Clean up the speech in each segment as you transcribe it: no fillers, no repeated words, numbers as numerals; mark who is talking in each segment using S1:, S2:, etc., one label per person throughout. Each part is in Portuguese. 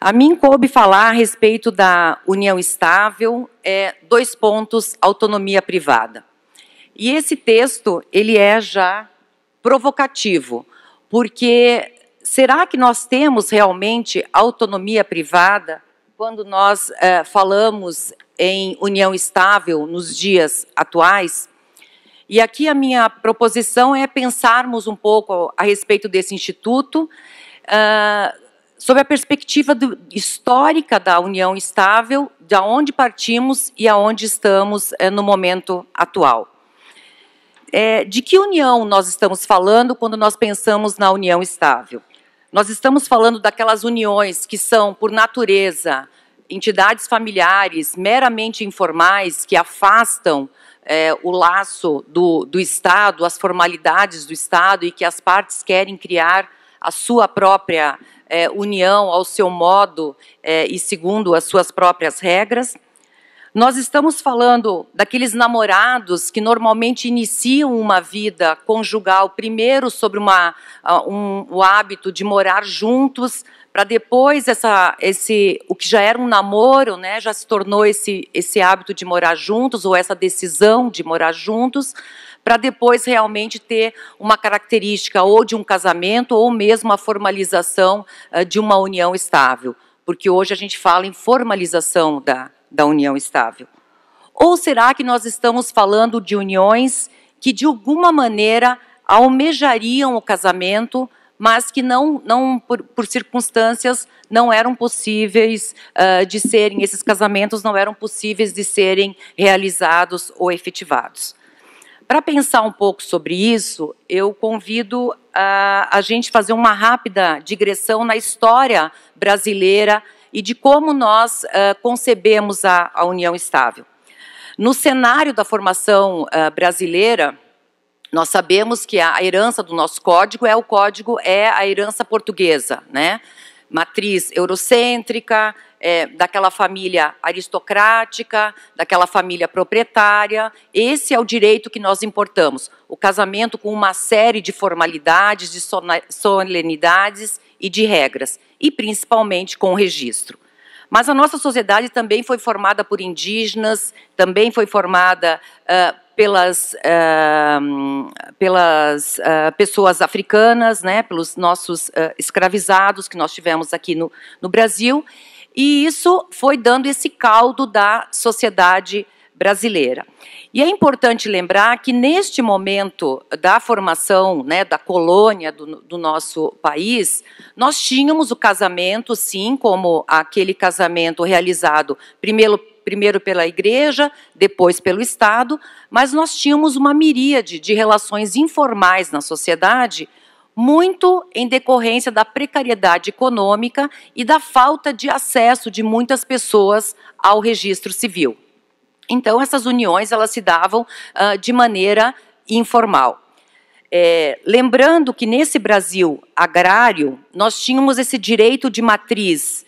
S1: A mim coube falar a respeito da união estável, 2 pontos, autonomia privada. E esse texto, ele é já provocativo, porque será que nós temos realmente autonomia privada quando nós falamos em união estável nos dias atuais? E aqui a minha proposição é pensarmos um pouco a respeito desse instituto, sob a perspectiva histórica da união estável, de onde partimos e aonde estamos no momento atual. De que união nós estamos falando quando nós pensamos na união estável? Nós estamos falando daquelas uniões que são, por natureza, entidades familiares meramente informais, que afastam o laço do Estado, as formalidades do Estado, e que as partes querem criar a sua própria união, ao seu modo e segundo as suas próprias regras. Nós estamos falando daqueles namorados que normalmente iniciam uma vida conjugal, primeiro sobre o hábito de morar juntos, para depois o que já era um namoro, né, já se tornou esse hábito de morar juntos, ou essa decisão de morar juntos, para depois realmente ter uma característica ou de um casamento ou mesmo a formalização de uma união estável, porque hoje a gente fala em formalização da união estável. Ou será que nós estamos falando de uniões que de alguma maneira almejariam o casamento, mas que por circunstâncias não eram possíveis de serem, esses casamentos não eram possíveis de serem realizados ou efetivados? Para pensar um pouco sobre isso, eu convido a gente fazer uma rápida digressão na história brasileira e de como nós concebemos a união estável. No cenário da formação brasileira, nós sabemos que a herança do nosso código é a herança portuguesa, né? Matriz eurocêntrica, daquela família aristocrática, daquela família proprietária. Esse é o direito que nós importamos. O casamento com uma série de formalidades, de solenidades e de regras, e principalmente com o registro. Mas a nossa sociedade também foi formada por indígenas, também foi formada pelas pessoas africanas, né, pelos nossos escravizados que nós tivemos aqui no Brasil, e isso foi dando esse caldo da sociedade brasileira. E é importante lembrar que neste momento da formação, né, da colônia do nosso país, nós tínhamos o casamento, sim, como aquele casamento realizado primeiro pela igreja, depois pelo Estado, mas nós tínhamos uma miríade de relações informais na sociedade, muito em decorrência da precariedade econômica e da falta de acesso de muitas pessoas ao registro civil. Então, essas uniões elas se davam de maneira informal. Lembrando que nesse Brasil agrário, nós tínhamos esse direito de matriz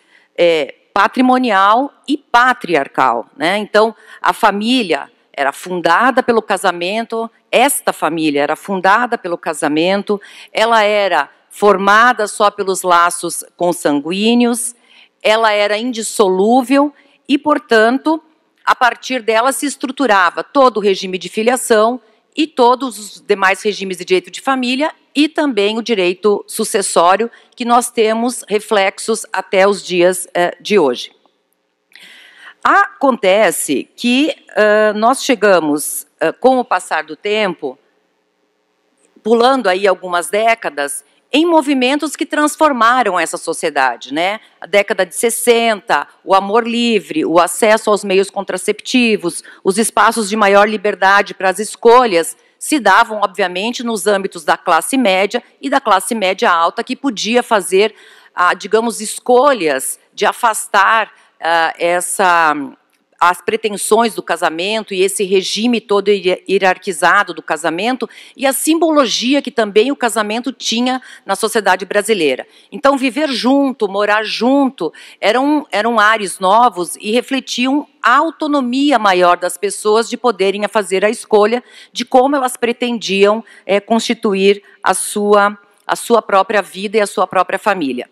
S1: patrimonial e patriarcal, né? Então, a família era fundada pelo casamento, esta família era fundada pelo casamento, ela era formada só pelos laços consanguíneos, ela era indissolúvel e, portanto, a partir dela se estruturava todo o regime de filiação e todos os demais regimes de direito de família e também o direito sucessório, que nós temos reflexos até os dias de hoje. Acontece que nós chegamos, com o passar do tempo, pulando aí algumas décadas, em movimentos que transformaram essa sociedade, né? A década de 60, o amor livre, o acesso aos meios contraceptivos, os espaços de maior liberdade para as escolhas, se davam, obviamente, nos âmbitos da classe média e da classe média alta, que podia fazer, digamos, escolhas de afastar as pretensões do casamento e esse regime todo hierarquizado do casamento e a simbologia que também o casamento tinha na sociedade brasileira. Então, viver junto, morar junto, eram ares novos e refletiam a autonomia maior das pessoas de poderem fazer a escolha de como elas pretendiam constituir a sua própria vida e a sua própria família.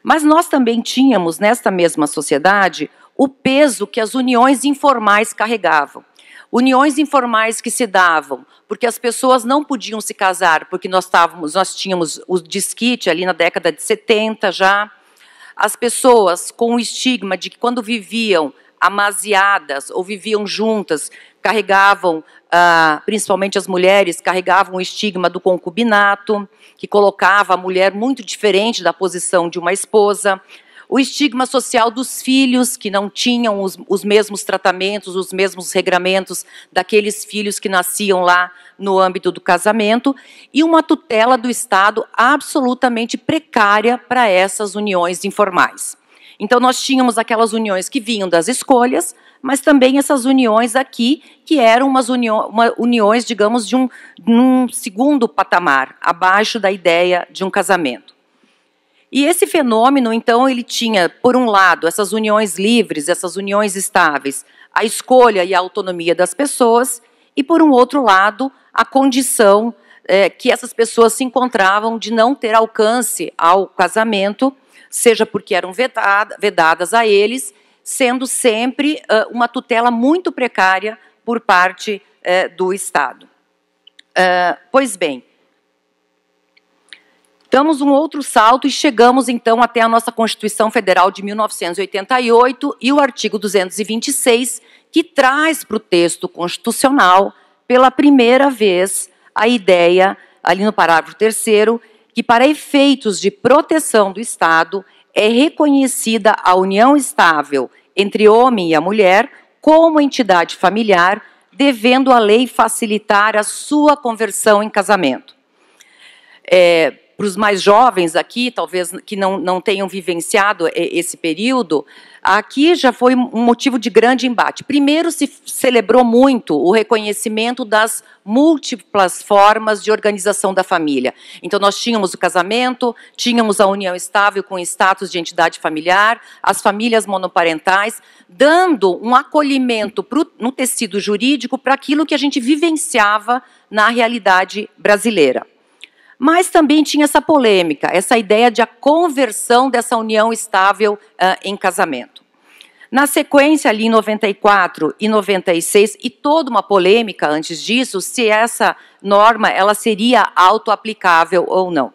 S1: Mas nós também tínhamos, nesta mesma sociedade, o peso que as uniões informais carregavam. Uniões informais que se davam porque as pessoas não podiam se casar, porque nós tínhamos o desquite ali na década de 70 já. As pessoas com o estigma de que quando viviam amaziadas ou viviam juntas, carregavam, principalmente as mulheres, carregavam o estigma do concubinato, que colocava a mulher muito diferente da posição de uma esposa. O estigma social dos filhos, que não tinham os mesmos tratamentos, os mesmos regramentos daqueles filhos que nasciam lá no âmbito do casamento, e uma tutela do Estado absolutamente precária para essas uniões informais. Então, nós tínhamos aquelas uniões que vinham das escolhas, mas também essas uniões aqui, que eram uniões, digamos, de um segundo patamar, abaixo da ideia de um casamento. E esse fenômeno, então, ele tinha, por um lado, essas uniões livres, essas uniões estáveis, a escolha e a autonomia das pessoas, e, por um outro lado, a condição que essas pessoas se encontravam de não ter alcance ao casamento, seja porque eram vedadas a eles, sendo sempre uma tutela muito precária por parte do Estado. Pois bem, damos um outro salto e chegamos, então, até a nossa Constituição Federal de 1988 e o artigo 226, que traz para o texto constitucional, pela primeira vez, a ideia, ali no parágrafo 3º, que para efeitos de proteção do Estado é reconhecida a união estável entre o homem e a mulher como entidade familiar, devendo a lei facilitar a sua conversão em casamento. Para os mais jovens aqui, talvez que não tenham vivenciado esse período, aqui já foi um motivo de grande embate. Primeiro, se celebrou muito o reconhecimento das múltiplas formas de organização da família. Então, nós tínhamos o casamento, tínhamos a união estável com status de entidade familiar, as famílias monoparentais, dando um acolhimento no tecido jurídico para aquilo que a gente vivenciava na realidade brasileira. Mas também tinha essa polêmica, essa ideia de a conversão dessa união estável em casamento. Na sequência, ali em 94 e 96, e toda uma polêmica antes disso, se essa norma ela seria autoaplicável ou não.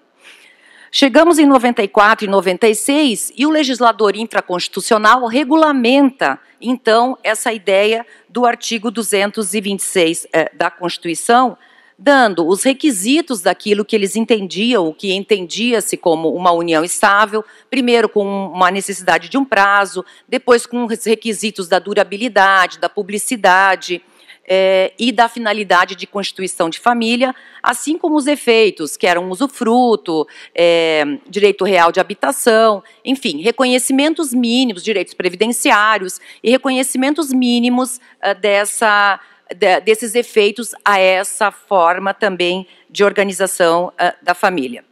S1: Chegamos em 94 e 96, e o legislador infraconstitucional regulamenta, então, essa ideia do artigo 226 da Constituição, dando os requisitos daquilo que eles entendiam, o que entendia-se como uma união estável, primeiro com uma necessidade de um prazo, depois com os requisitos da durabilidade, da publicidade e da finalidade de constituição de família, assim como os efeitos, que eram usufruto, direito real de habitação, enfim, reconhecimentos mínimos, direitos previdenciários e reconhecimentos mínimos desses efeitos a essa forma também de organização da família.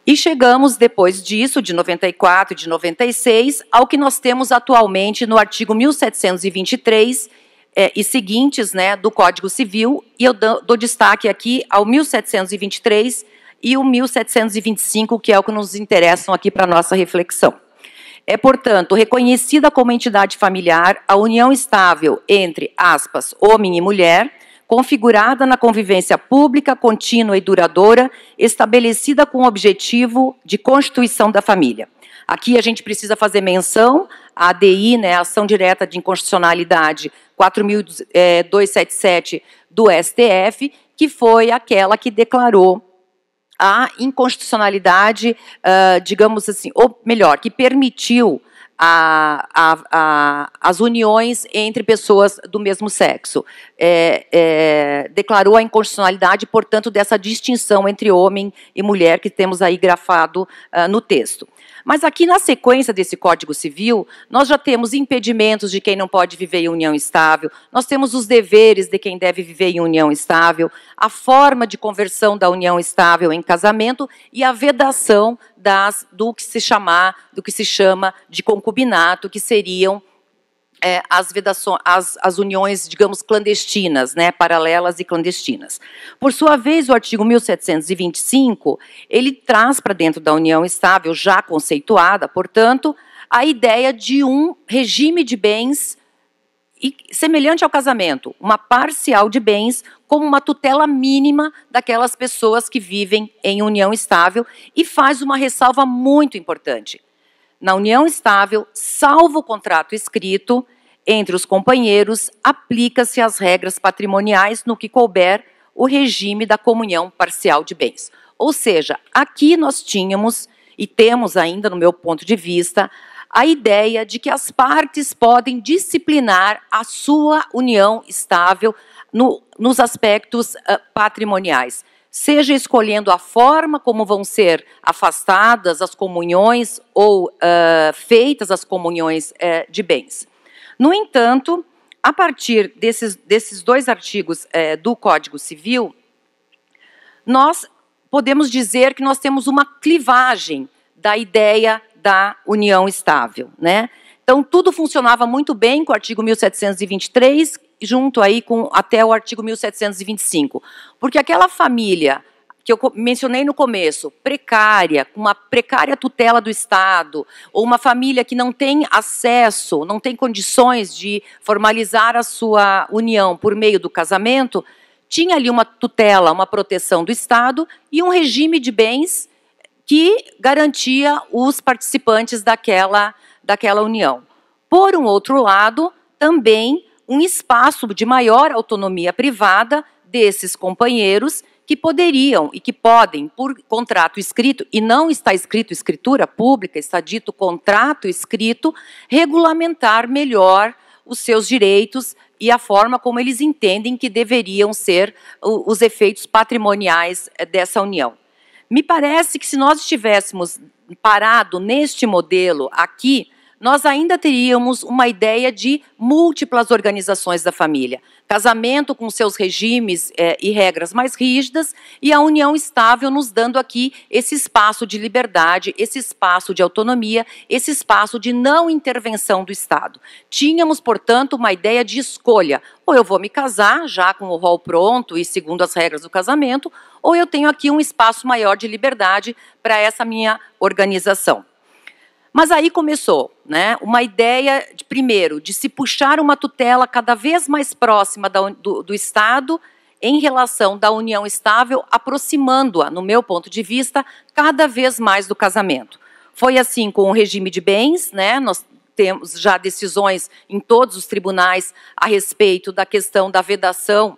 S1: E chegamos, depois disso, de 94 e de 96, ao que nós temos atualmente no artigo 1723 e seguintes, né, do Código Civil, e eu dou destaque aqui ao 1723 e o 1725, que é o que nos interessam aqui para a nossa reflexão. É, portanto, reconhecida como entidade familiar a união estável entre, aspas, homem e mulher, configurada na convivência pública, contínua e duradoura, estabelecida com o objetivo de constituição da família. Aqui a gente precisa fazer menção à ADI, né, Ação Direta de Inconstitucionalidade 4.277 do STF, que foi aquela que declarou a inconstitucionalidade, digamos assim, ou melhor, que permitiu as uniões entre pessoas do mesmo sexo. Declarou a inconstitucionalidade, portanto, dessa distinção entre homem e mulher que temos aí grafado no texto. Mas aqui na sequência desse Código Civil, nós já temos impedimentos de quem não pode viver em união estável, nós temos os deveres de quem deve viver em união estável, a forma de conversão da união estável em casamento e a vedação do que se chama de concubinato, que seriam as uniões, digamos, clandestinas, né, paralelas e clandestinas. Por sua vez, o artigo 1725, ele traz para dentro da união estável, já conceituada, portanto, a ideia de um regime de bens semelhante ao casamento, uma parcial de bens como uma tutela mínima daquelas pessoas que vivem em união estável, e faz uma ressalva muito importante. Na união estável, salvo o contrato escrito entre os companheiros, aplica-se as regras patrimoniais no que couber o regime da comunhão parcial de bens. Ou seja, aqui nós tínhamos, e temos ainda, no meu ponto de vista, a ideia de que as partes podem disciplinar a sua união estável nos aspectos patrimoniais, seja escolhendo a forma como vão ser afastadas as comunhões ou feitas as comunhões de bens. No entanto, a partir desses dois artigos do Código Civil, nós podemos dizer que nós temos uma clivagem da ideia da união estável, né? Então, tudo funcionava muito bem com o artigo 1723, junto aí com até o artigo 1725. Porque aquela família que eu mencionei no começo, precária, com uma precária tutela do Estado, ou uma família que não tem acesso, não tem condições de formalizar a sua união por meio do casamento, tinha ali uma tutela, uma proteção do Estado e um regime de bens que garantia os participantes daquela união. Por um outro lado, também um espaço de maior autonomia privada desses companheiros que poderiam e que podem, por contrato escrito, e não está escrito escritura pública, está dito contrato escrito, regulamentar melhor os seus direitos e a forma como eles entendem que deveriam ser os efeitos patrimoniais dessa união. Me parece que se nós estivéssemos parado neste modelo aqui, nós ainda teríamos uma ideia de múltiplas organizações da família. Casamento com seus regimes e regras mais rígidas, e a união estável nos dando aqui esse espaço de liberdade, esse espaço de autonomia, esse espaço de não intervenção do Estado. Tínhamos, portanto, uma ideia de escolha. Ou eu vou me casar, já com o rol pronto e segundo as regras do casamento, ou eu tenho aqui um espaço maior de liberdade para essa minha organização. Mas aí começou, né, uma ideia, primeiro, de se puxar uma tutela cada vez mais próxima do Estado em relação da união estável, aproximando-a, no meu ponto de vista, cada vez mais do casamento. Foi assim com o regime de bens, né, nós temos já decisões em todos os tribunais a respeito da questão da vedação,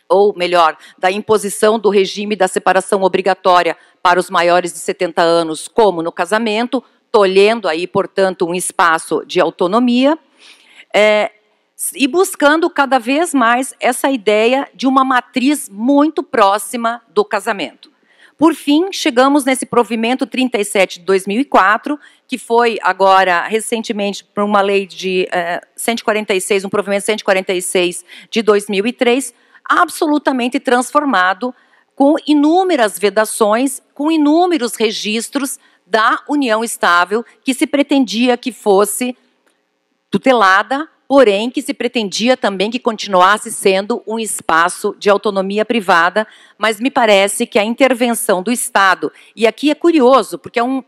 S1: ou melhor, da imposição do regime da separação obrigatória para os maiores de 70 anos, como no casamento, tolhendo aí, portanto, um espaço de autonomia, e buscando cada vez mais essa ideia de uma matriz muito próxima do casamento. Por fim, chegamos nesse provimento 37 de 2004, que foi agora, recentemente, por uma lei de 146, um provimento 146 de 2003, absolutamente transformado, com inúmeras vedações, com inúmeros registros da união estável, que se pretendia que fosse tutelada, porém que se pretendia também que continuasse sendo um espaço de autonomia privada, mas me parece que a intervenção do Estado, e aqui é curioso, porque é um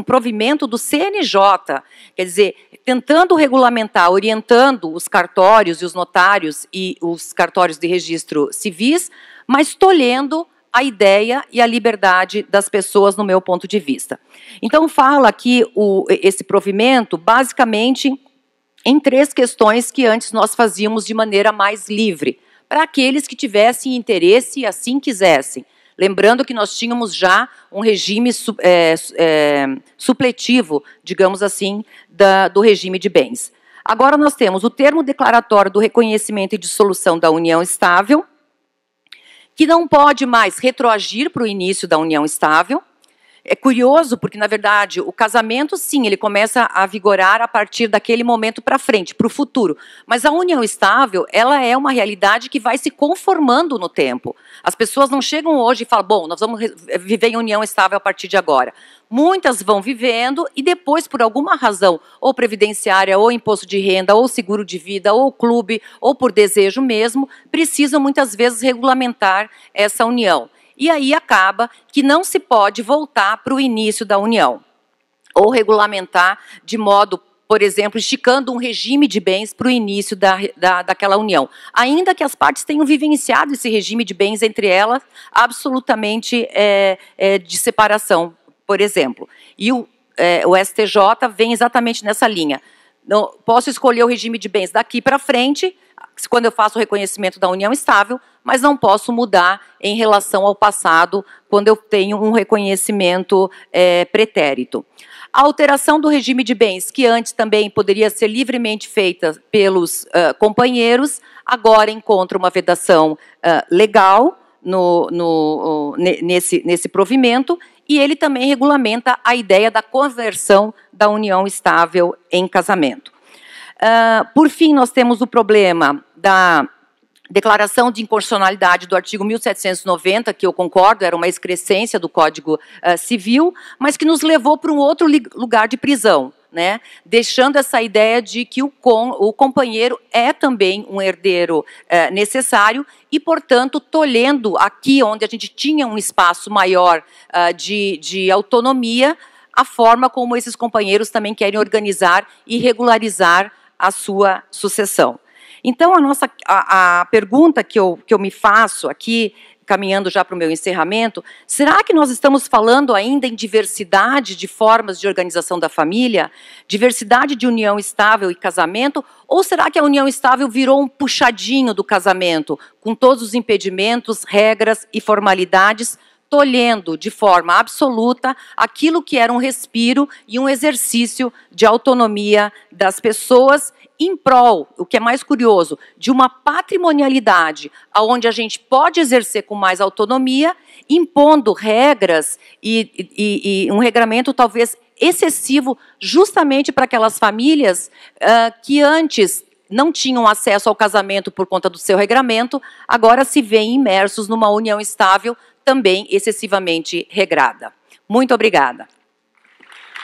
S1: provimento do CNJ, quer dizer, tentando regulamentar, orientando os cartórios e os notários e os cartórios de registro civis, mas tolhendo a ideia e a liberdade das pessoas, no meu ponto de vista. Então, fala aqui esse provimento, basicamente, em 3 questões que antes nós fazíamos de maneira mais livre, para aqueles que tivessem interesse e assim quisessem. Lembrando que nós tínhamos já um regime supletivo, digamos assim, do regime de bens. Agora nós temos o termo declaratório do reconhecimento e dissolução da união estável, que não pode mais retroagir para o início da união estável. É curioso porque, na verdade, o casamento, sim, ele começa a vigorar a partir daquele momento para frente, para o futuro. Mas a união estável, ela é uma realidade que vai se conformando no tempo. As pessoas não chegam hoje e falam, bom, nós vamos viver em união estável a partir de agora. Muitas vão vivendo e depois, por alguma razão, ou previdenciária, ou imposto de renda, ou seguro de vida, ou clube, ou por desejo mesmo, precisam muitas vezes regulamentar essa união. E aí acaba que não se pode voltar para o início da união, ou regulamentar de modo, por exemplo, esticando um regime de bens para o início daquela união. Ainda que as partes tenham vivenciado esse regime de bens entre elas, absolutamente de separação, por exemplo. E o STJ vem exatamente nessa linha. Não, posso escolher o regime de bens daqui para frente, quando eu faço o reconhecimento da união estável, mas não posso mudar em relação ao passado, quando eu tenho um reconhecimento pretérito. A alteração do regime de bens, que antes também poderia ser livremente feita pelos companheiros, agora encontra uma vedação legal nesse provimento, e ele também regulamenta a ideia da conversão da união estável em casamento. Por fim, nós temos o problema da declaração de inconstitucionalidade do artigo 1790, que eu concordo, era uma excrescência do Código Civil, mas que nos levou para um outro lugar de prisão, né? Deixando essa ideia de que o companheiro é também um herdeiro necessário e, portanto, tolhendo aqui onde a gente tinha um espaço maior de autonomia, a forma como esses companheiros também querem organizar e regularizar a sua sucessão. Então, a pergunta que eu me faço aqui, caminhando já para o meu encerramento, será que nós estamos falando ainda em diversidade de formas de organização da família, diversidade de união estável e casamento, ou será que a união estável virou um puxadinho do casamento, com todos os impedimentos, regras e formalidades, tolhendo de forma absoluta aquilo que era um respiro e um exercício de autonomia das pessoas em prol, o que é mais curioso, de uma patrimonialidade onde a gente pode exercer com mais autonomia, impondo regras e um regramento talvez excessivo justamente para aquelas famílias que antes não tinham acesso ao casamento por conta do seu regramento, agora se veem imersos numa união estável também excessivamente regrada. Muito obrigada.